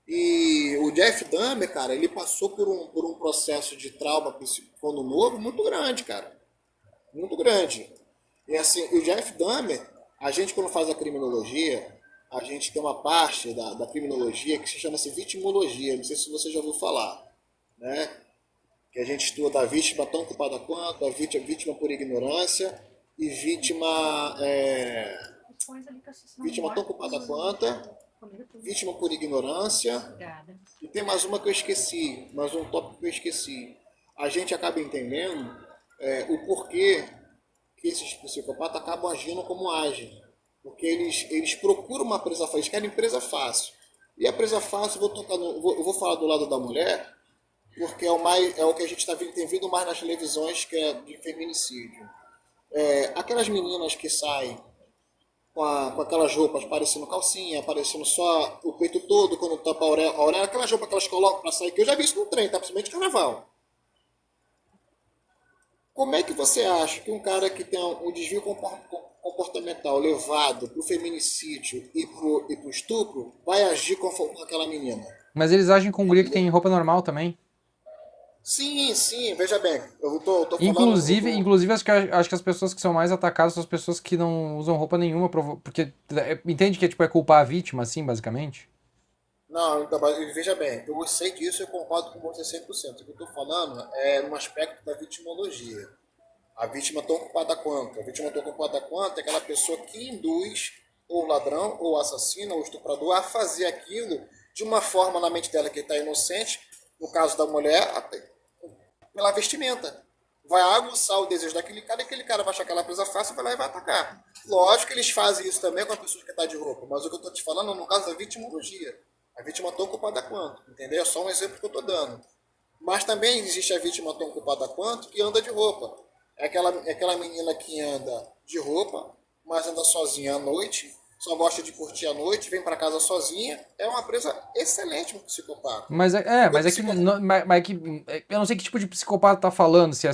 E o Jeff Dahmer, cara, ele passou por um processo de trauma quando novo muito grande, cara. Muito grande. E assim, o Jeff Dahmer, a gente quando faz a criminologia, a gente tem uma parte da criminologia que se chama-se vitimologia. Não sei se você já ouviu falar, né? Que a gente estuda a vítima tão culpada quanto, a vítima por ignorância e vítima tão culpada quanto, vítima por ignorância. E tem mais uma que eu esqueci, mais um tópico que eu esqueci. A gente acaba entendendo o porquê que esses psicopatas acabam agindo como agem. Porque eles procuram uma presa fácil, eles querem presa fácil. E a presa fácil, eu vou falar do lado da mulher, porque é o que a gente tem visto mais nas televisões, que é de feminicídio. Aquelas meninas que saem com aquelas roupas parecendo calcinha, parecendo só o peito todo, quando tapa a orelha, aquelas roupas que elas colocam para sair, que eu já vi isso no trem, tá? Principalmente carnaval. Como é que você acha que um cara que tem um desvio comportamental levado pro feminicídio e pro estupro vai agir com aquela menina? Mas eles agem com guria que tem roupa normal também. Sim, sim, veja bem, eu tô falando, Inclusive acho que as pessoas que são mais atacadas são as pessoas que não usam roupa nenhuma, porque entende que tipo, é culpar a vítima, assim, basicamente? não, então, mas veja bem, eu sei disso e eu concordo com você 100%. O que eu estou falando é no aspecto da vitimologia. A vítima tão culpada quanto? A vítima tão culpada quanto é aquela pessoa que induz ou o ladrão, ou o assassino, ou o estuprador a fazer aquilo de uma forma na mente dela que está inocente, no caso da mulher, pela vestimenta. Vai aguçar o desejo daquele cara e aquele cara vai achar aquela presa fácil, vai lá e vai atacar. Lógico que eles fazem isso também com a pessoa que está de roupa, mas o que eu estou te falando é no caso da vitimologia. A vítima tão culpada quanto, entendeu? É só um exemplo que eu estou dando. Mas também existe a vítima tão culpada quanto que anda de roupa. É aquela menina que anda de roupa, mas anda sozinha à noite, só gosta de curtir à noite, vem para casa sozinha. É uma presa excelente um psicopata. Porque o Mas é que, psicopata. eu não sei que tipo de psicopata tá falando, se é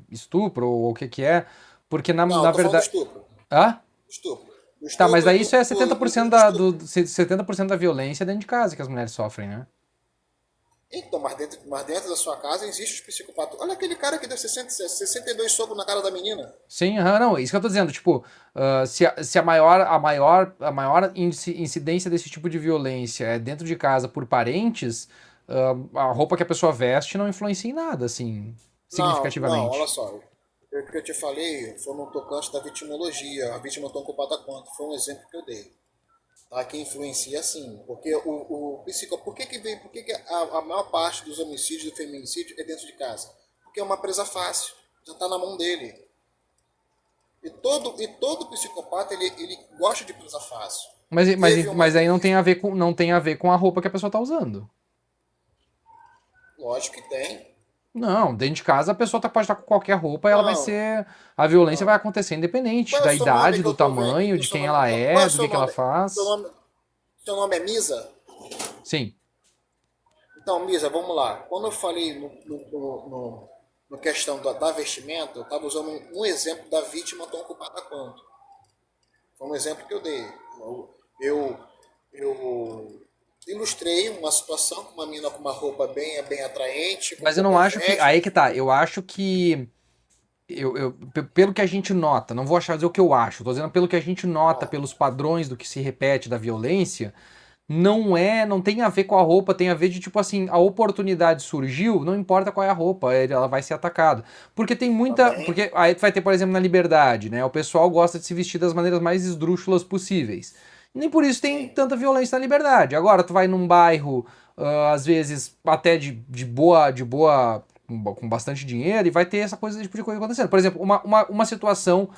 estupro ou o que é, porque Não, na eu tô falando do verdade... estupro. Hã? Do estupro. Do Tá, mas estupro e daí do, isso é do, do, 70% do estupro. 70% da violência dentro de casa que as mulheres sofrem, né? Então, mas dentro da sua casa existe os psicopatas. Olha aquele cara que deu 62 socos na cara da menina. Sim, aham, não, é isso que eu tô dizendo, tipo, se a maior incidência desse tipo de violência é dentro de casa por parentes, a roupa que a pessoa veste não influencia em nada, assim, Não, não, olha significativamente. só. O que eu te falei foi no tocante da vitimologia. A vítima tão culpada quanto. Foi um exemplo que eu dei. Tá? Que influencia sim. Porque por que a maior parte dos homicídios e do feminicídio é dentro de casa? Porque é uma presa fácil. Já está na mão dele. E todo psicopata ele gosta de presa fácil. Teve uma Mas aí entrevista. não tem a ver com a roupa que a pessoa tá usando. Lógico que tem. Não, dentro de casa a pessoa pode estar com qualquer roupa e ela vai Não, ser. A violência vai não. acontecer independente Qual é o da seu nome idade, que eu do tô vendo? tamanho, Que o de seu quem nome, ela qual é é, o do seu que ela nome? Seu faz. nome, seu nome é Misa? Sim. Então, Misa, vamos lá. Quando eu falei no questão da vestimenta, eu estava usando um exemplo da vítima tão ocupada quanto. Foi um exemplo que eu dei. Eu, eu ilustrei uma situação com uma menina com uma roupa bem atraente, com Mas eu não poucas acho que. vestes. Aí que tá. Eu acho que. Pelo que a gente nota, não vou achar dizer o que eu acho, tô dizendo pelo que a gente nota, Ah, pelos padrões do que se repete da violência, não tem a ver com a roupa, tem a ver de tipo assim, a oportunidade surgiu, não importa qual é a roupa, ela vai ser atacada. Porque tem muita, também. porque aí tu vai ter, por exemplo, na Liberdade, né? O pessoal gosta de se vestir das maneiras mais esdrúxulas possíveis. Nem por isso tem Sim. tanta violência na Liberdade. Agora tu vai num bairro, às vezes até de boa com bastante dinheiro e vai ter essa coisa, esse tipo de coisa acontecendo. Por exemplo, uma situação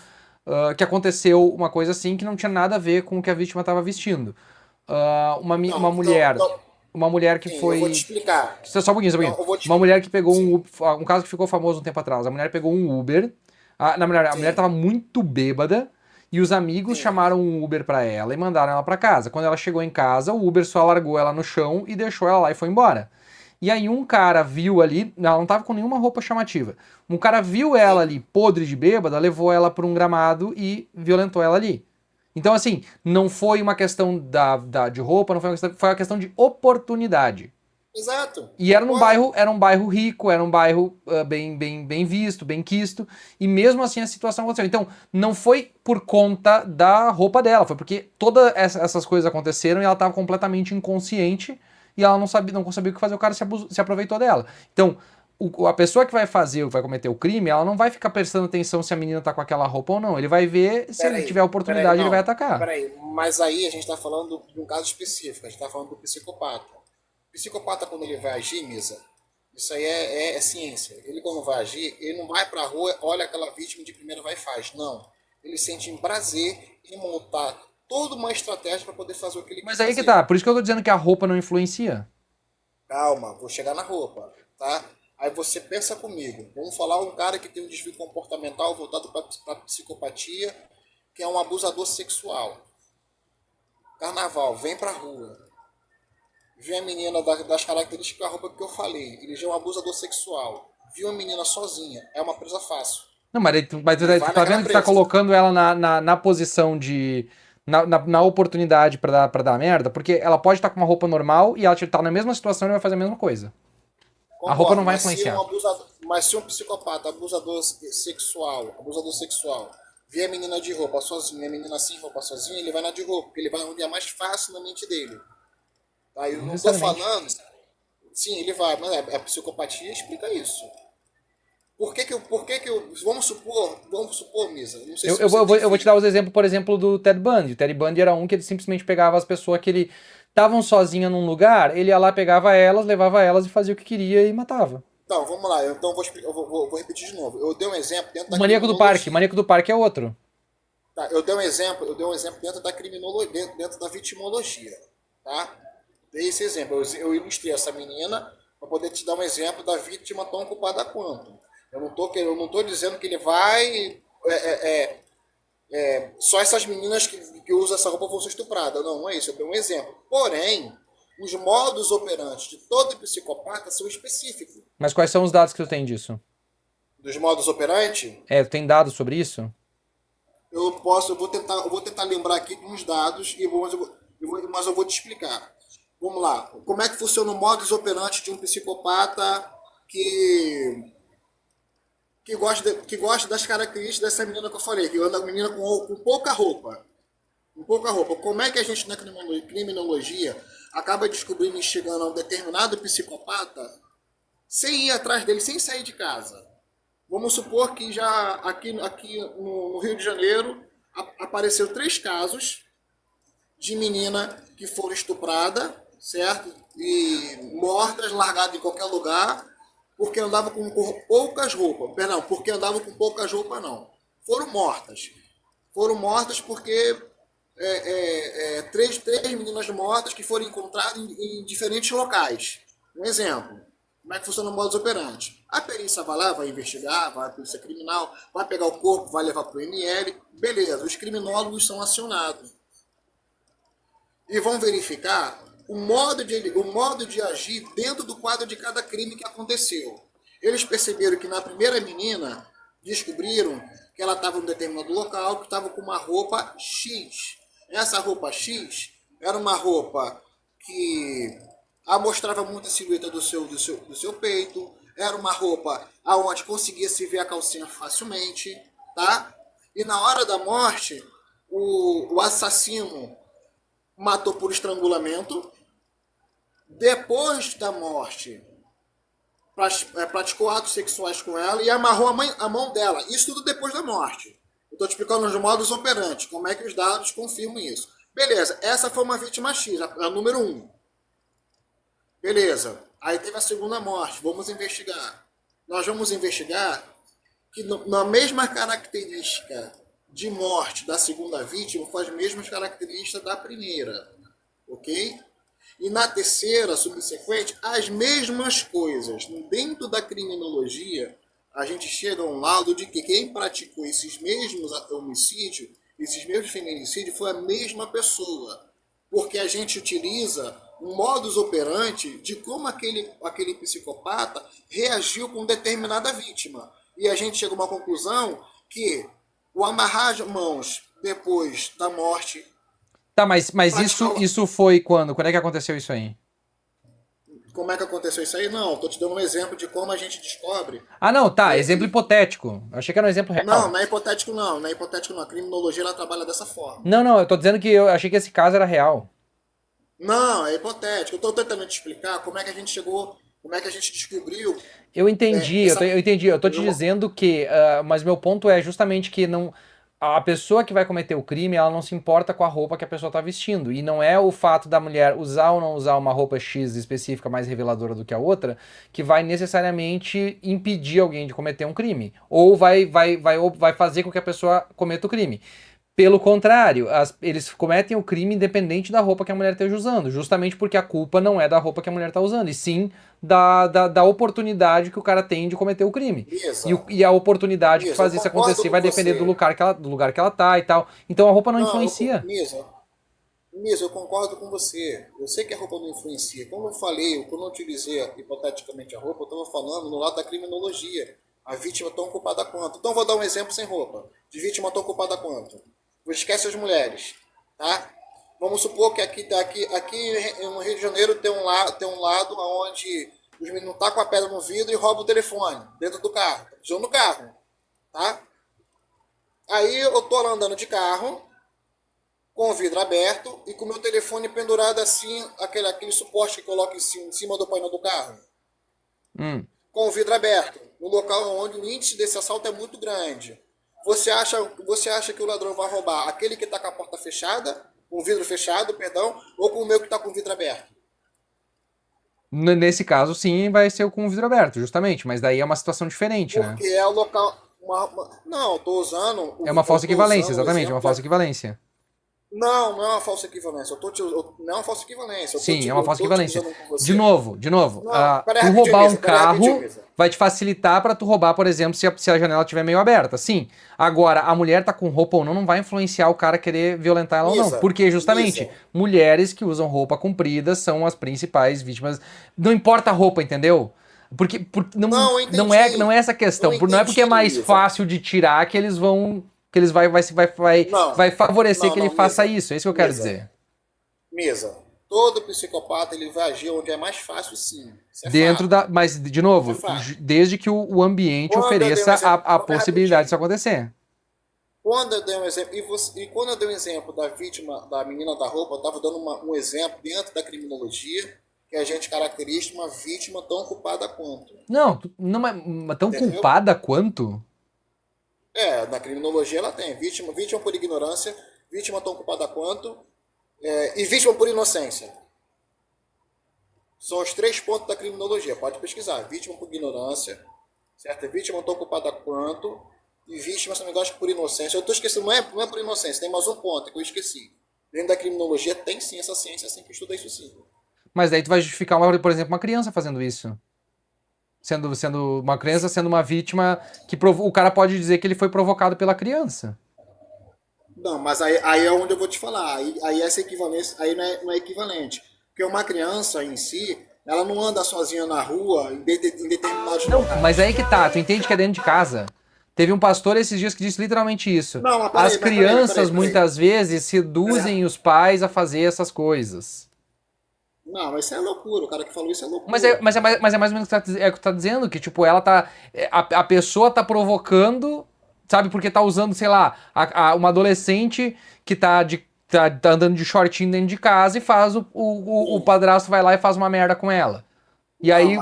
que aconteceu, uma coisa assim que não tinha nada a ver com o que a vítima estava vestindo. Uma Não, então, mulher. então, Uma mulher que sim, eu vou te foi. explicar. Só um pouquinho, só um Então, pouquinho. eu vou te Uma explicar. mulher que pegou Sim, um caso que ficou famoso um tempo atrás. A mulher pegou um Uber. A mulher sim, tava muito bêbada. E os amigos sim. chamaram um Uber pra ela e mandaram ela pra casa. Quando ela chegou em casa, o Uber só largou ela no chão e deixou ela lá e foi embora. E aí um cara viu ali, ela não tava com nenhuma roupa chamativa. Um cara viu ela Sim, ali, podre de bêbada, levou ela pra um gramado e violentou ela ali. Então, assim, não foi uma questão de roupa, não foi uma questão, foi uma questão de oportunidade. Exato, E concordo. era um bairro rico, era um bairro bem visto, bem quisto, e mesmo assim a situação aconteceu. Então, não foi por conta da roupa dela, foi porque todas essas coisas aconteceram e ela estava completamente inconsciente e ela não sabia o que fazer, o cara se aproveitou dela. Então, a pessoa que vai fazer, vai cometer o crime, ela não vai ficar prestando atenção se a menina tá com aquela roupa ou não. Ele vai ver, se ele tiver oportunidade, ele vai atacar. Peraí. Mas aí a gente está falando de um caso específico, a gente está falando do psicopata. O psicopata, quando ele vai agir, Misa, isso aí é ciência. Ele, quando vai agir, ele não vai pra rua, olha aquela vítima de primeira vai e faz. Não. Ele sente em prazer em montar toda uma estratégia para poder fazer o que ele quer Mas aí que fazer. tá, por isso que eu tô dizendo que a roupa não influencia. Calma, vou chegar na roupa, tá? Aí você pensa comigo. Vamos falar um cara que tem um desvio comportamental voltado para psicopatia, que é um abusador sexual. Carnaval, vem pra rua. Vê a menina das características da roupa que eu falei. Ele já é um abusador sexual. Viu a menina sozinha, é uma presa fácil. Não, mas Ele tu vai tá naquela vendo que tá presa. colocando ela na posição de. Na oportunidade pra dar merda, porque ela pode estar com uma roupa normal e ela tá na mesma situação e vai fazer a mesma coisa. A roupa não Concordo, vai um influenciar. abusador, mas se um psicopata, abusador sexual, vê a menina de roupa sozinha, a menina sem roupa sozinha, ele vai na de roupa, porque ele vai onde é mais fácil na mente dele. Tá? Eu Não não tô necessariamente. falando. Sim, ele vai, mas a psicopatia explica isso. Vamos supor, Misa, não sei se você tem Eu vou te filho. dar os exemplos, por exemplo, do Ted Bundy. O Ted Bundy era um que ele simplesmente pegava as pessoas que ele estavam sozinhas num lugar, ele ia lá, pegava elas, levava elas e fazia o que queria e matava. Então, vamos lá, então vou repetir de novo. Eu dei um exemplo dentro O da O criminologia. Maníaco do Parque é outro. Tá? Eu dei um exemplo dentro da criminologia, dentro da vitimologia. Tá? Dei esse exemplo. Eu ilustrei essa menina para poder te dar um exemplo da vítima tão culpada quanto. Eu não tô dizendo que ele vai. Só essas meninas que usam essa roupa vão ser estupradas. Não, não é isso. Eu dei um exemplo. Porém, os modos operantes de todo psicopata são específicos. Mas quais são os dados que tu tem disso? Dos modos operantes, É, tu tem dados sobre isso? eu vou tentar lembrar aqui de uns dados mas eu vou te explicar. Vamos lá. Como é que funciona o modus operandi de um psicopata que que gosta das características dessa menina que eu falei, que anda menina com pouca roupa. Com pouca roupa. Como é que a gente na criminologia acaba descobrindo e chegando a um determinado psicopata sem ir atrás dele, sem sair de casa? Vamos supor que já aqui no Rio de Janeiro apareceu 3 casos de menina que foram estupradas, certo? E mortas, largadas em qualquer lugar, porque andavam com poucas roupas. Perdão, porque andavam com poucas roupas não. Foram mortas. Foram mortas porque três meninas mortas que foram encontradas em diferentes locais. Um exemplo. Como é que funciona o modus operandi? A perícia vai lá, vai investigar, vai a polícia criminal, vai pegar o corpo, vai levar para o ML. Beleza, os criminólogos são acionados e vão verificar o modo de agir dentro do quadro de cada crime que aconteceu. Eles perceberam que na primeira menina, descobriram que ela estava em um determinado local, que estava com uma roupa X. Essa roupa X era uma roupa que mostrava muito a silhueta do seu peito, era uma roupa aonde conseguia se ver a calcinha facilmente, tá? E na hora da morte, o assassino matou por estrangulamento. Depois da morte, praticou atos sexuais com ela e amarrou a mão dela. Isso tudo depois da morte. Eu estou te explicando os modos operantes, como é que os dados confirmam isso. Beleza, essa foi uma vítima X, a número 1. Beleza, aí teve a segunda morte, vamos investigar. Nós vamos investigar que na mesma característica de morte da segunda vítima, foi as mesmas características da primeira. Ok? E na terceira, subsequente, as mesmas coisas. Dentro da criminologia, a gente chega a um laudo de que quem praticou esses mesmos homicídios, esses mesmos feminicídios, foi a mesma pessoa. Porque a gente utiliza um modus operandi de como aquele psicopata reagiu com determinada vítima. E a gente chega a uma conclusão que o amarrar as mãos depois da morte. Tá, mas Praticar. isso foi quando? Quando é que aconteceu isso aí? Como é que aconteceu isso aí? Não, tô te dando um exemplo de como a gente descobre. Ah, não, tá, É, exemplo hipotético. Eu achei que era um exemplo não, real. não é hipotético não, não é hipotético não. A criminologia ela trabalha dessa forma. Não, não, eu tô dizendo que eu achei que esse caso era real. Não, é hipotético. Eu estou tentando te explicar como é que a gente chegou, como é que a gente descobriu Eu entendi, essa. eu entendi. Eu tô te dizendo que, mas meu ponto é justamente que não, a pessoa que vai cometer o crime, ela não se importa com a roupa que a pessoa tá vestindo. E não é o fato da mulher usar ou não usar uma roupa X específica mais reveladora do que a outra que vai necessariamente impedir alguém de cometer um crime. Ou vai fazer com que a pessoa cometa o crime. Pelo contrário, eles cometem o crime independente da roupa que a mulher esteja usando, justamente porque a culpa não é da roupa que a mulher está usando, e sim da oportunidade que o cara tem de cometer o crime. Mesa, E a oportunidade que Mesa, eu faz isso concordo acontecer com vai depender você. do lugar que ela tá e tal. Então a roupa não Não, influencia. Mesa, eu concordo com você. Eu sei que a roupa não influencia. Como eu falei, quando eu utilizei hipoteticamente a roupa, eu estava falando no lado da criminologia. A vítima tão culpada quanto. Então eu vou dar um exemplo sem roupa. De vítima tão culpada quanto. Esquece as mulheres, tá? Vamos supor que aqui no Rio de Janeiro tem um lado onde os meninos tá com a pedra no vidro e roubam o telefone dentro do carro, usando no carro, tá? Aí eu tô lá andando de carro, com o vidro aberto e com o meu telefone pendurado assim, aquele suporte que coloca em cima do painel do carro, Hum. com o vidro aberto, no local onde o índice desse assalto é muito grande. Você acha que o ladrão vai roubar aquele que está com a porta fechada, com o vidro fechado, perdão, ou com o meu que está com o vidro aberto? Nesse caso, sim, vai ser com o vidro aberto, justamente, mas daí é uma situação diferente, né? Porque é o local. Não, É uma falsa eu tô equivalência, usando o exatamente, é uma exemplo da. falsa equivalência. Não, não é uma falsa equivalência. Não é uma falsa equivalência. Sim, é uma Eu falsa tô equivalência. utilizando com você. De novo, Não, tu roubar um peraí rapidinho, carro Misa. vai te facilitar pra tu roubar, por exemplo, se a janela estiver meio aberta. Sim. Agora, a mulher tá com roupa ou não vai influenciar o cara querer violentar ela ou não. Misa, Porque, justamente, Misa. mulheres que usam roupa comprida são as principais vítimas. Não importa a roupa, entendeu? Porque Não, eu não entendi. é essa Eu questão. Não é porque é entendi, mais Misa. fácil de tirar que eles vão. Que eles Não, vai favorecer não, que ele não, faça Misa. isso. É isso que eu quero Misa. dizer. Misa. Todo psicopata ele vai agir onde é mais fácil, sim. Isso é Dentro fato. da. Mas, de Isso é novo, fato. desde que o ambiente Quando eu dei um ofereça exemplo, a é possibilidade disso rapidinho. acontecer. Quando eu dei um exemplo, e quando eu dei um exemplo da vítima, da menina da roupa, eu estava dando um exemplo dentro da criminologia, que a gente caracteriza uma vítima tão culpada quanto. Não, não é tão Entendeu? culpada quanto? É, na criminologia ela tem vítima por ignorância, vítima tão culpada quanto, e vítima por inocência. São os três pontos da criminologia. Pode pesquisar. Vítima por ignorância, certo? Vítima tão culpada quanto, e vítima, se não me engano, acho que por inocência. Eu estou esquecendo, não é por inocência, tem mais um ponto que eu esqueci. Dentro da criminologia tem sim essa ciência, assim que estuda isso sim. Mas daí tu vai justificar, por exemplo, uma criança fazendo isso. Sendo uma criança, sendo uma vítima que o cara pode dizer que ele foi provocado pela criança. Não, mas aí é onde eu vou te falar. Aí essa equivalência aí não é equivalente. Porque uma criança em si, ela não anda sozinha na rua em determinados Não, mas locais. aí que tá, tu entende que é dentro de casa. Teve um pastor esses dias que disse literalmente isso. Não, As mas crianças peraí. muitas vezes Pera- seduzem os pais a fazer essas coisas. Não, mas isso é loucura. O cara que falou isso é Mas loucura. mas é mais ou menos o que tu tá dizendo, que tipo, ela tá. A pessoa tá provocando, sabe, porque tá usando, sei lá, uma adolescente que tá andando de shortinho dentro de casa e faz o Sim. padrasto vai lá e faz uma merda com ela. E Não, aí.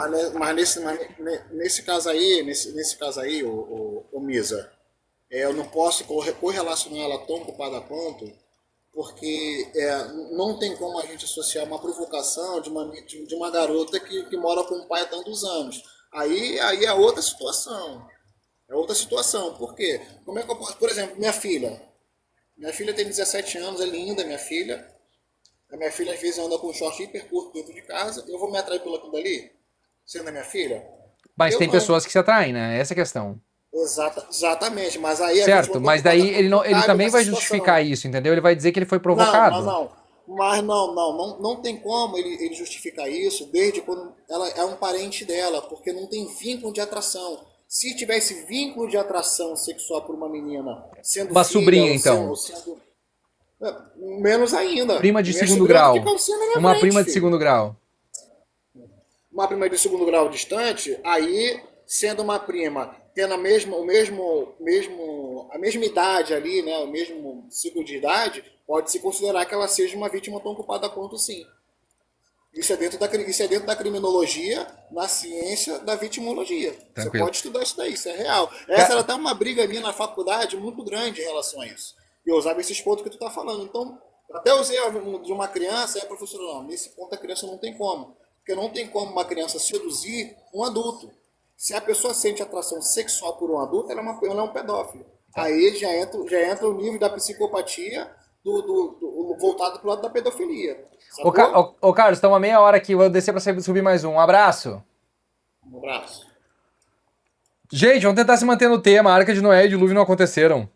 nesse caso aí, nesse caso aí, o Misa, eu não posso correlacionar ela tão culpada quanto, porque não tem como a gente associar uma provocação de uma garota que mora com o pai há tantos anos. Aí é outra situação. É outra situação. Por quê? Como é que eu posso, por exemplo, minha filha. Minha filha tem 17 anos, é linda, minha filha. A minha filha às vezes anda com um short hiper curto dentro de casa. Eu vou me atrair pelo aquilo dali, sendo a minha filha? Mas Eu tem não. pessoas que se atraem, né? Essa é a questão. Exatamente, mas aí a vítima Certo? tão Mas culpada daí quanto não ele cabe também nessa vai justificar situação. isso, entendeu? Ele vai dizer que ele foi Não, não, provocado. não. Mas não tem como ele justificar isso desde quando ela é um parente dela, porque não tem vínculo de atração. Se tivesse vínculo de atração sexual por uma menina, sendo Uma filha, sobrinha, ou então. menos ainda. Prima de Minha segundo sobrinha grau. fica assim na minha Uma frente, prima de filho. segundo grau. Uma prima de segundo grau distante, aí sendo uma prima tendo a mesma idade ali, né, o mesmo ciclo de idade, pode se considerar que ela seja uma vítima tão culpada quanto sim. Isso é dentro da criminologia, na ciência da vitimologia. Você Tranquilo. pode estudar isso daí, isso é real. Essa Ca- era até uma briga ali na faculdade muito grande em relação a isso. E eu usava esses pontos que tu tá falando. Então, até usei de uma criança, aí a professora, não, nesse ponto a criança não tem como. Porque não tem como uma criança seduzir um adulto. Se a pessoa sente atração sexual por um adulto, ela é um pedófilo. Tá. Aí já entra o nível da psicopatia voltado pro lado da pedofilia. Sacou? Ô, Carlos, estamos a meia hora aqui. Vou descer pra subir mais um. Um abraço. Um abraço. Gente, vamos tentar se manter no tema. A Arca de Noé e o dilúvio não aconteceram.